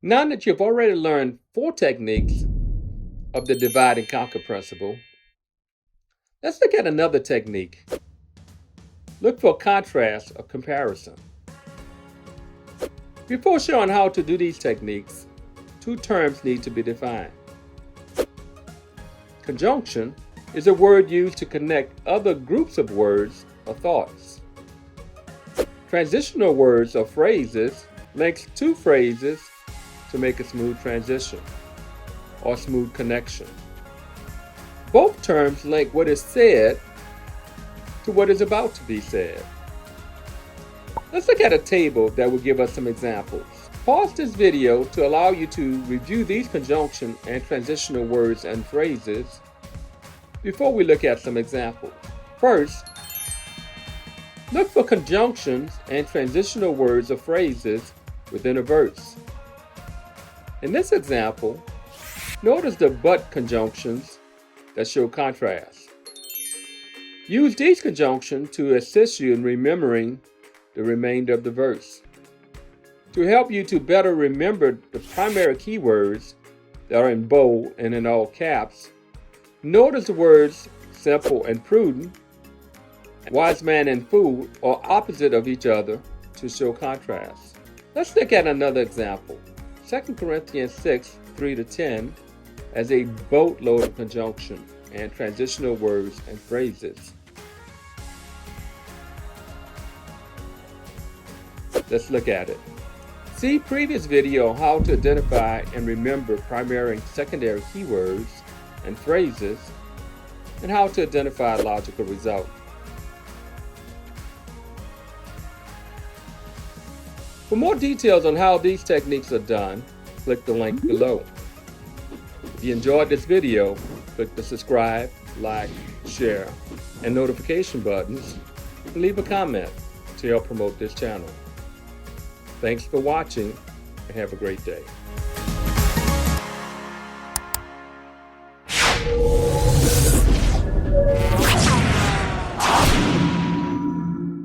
Now that you've already learned 4 techniques of the divide and conquer principle, let's look at another technique. Look for contrast or comparison. Before showing how to do these techniques, 2 terms need to be defined. Conjunction is a word used to connect other groups of words or thoughts. Transitional words or phrases links 2 phrases to make a smooth transition or smooth connection. Both terms link what is said to what is about to be said. Let's look at a table that will give us some examples. Pause this video to allow you to review these conjunction and transitional words and phrases before we look at some examples. First, look for conjunctions and transitional words or phrases within a verse. In this example, notice the but conjunctions that show contrast. Use these conjunctions to assist you in remembering the remainder of the verse. To help you to better remember the primary keywords that are in bold and in all caps, notice the words simple and prudent, wise man and fool are opposite of each other to show contrast. Let's look at another example. 2 Corinthians 6, 3-10 as a boatload of conjunction and transitional words and phrases. Let's look at it. See previous video on how to identify and remember primary and secondary keywords and phrases, and how to identify a logical result. For more details on how these techniques are done, click the link below. If you enjoyed this video, click the subscribe, like, share, and notification buttons, and leave a comment to help promote this channel. Thanks for watching, and have a great day.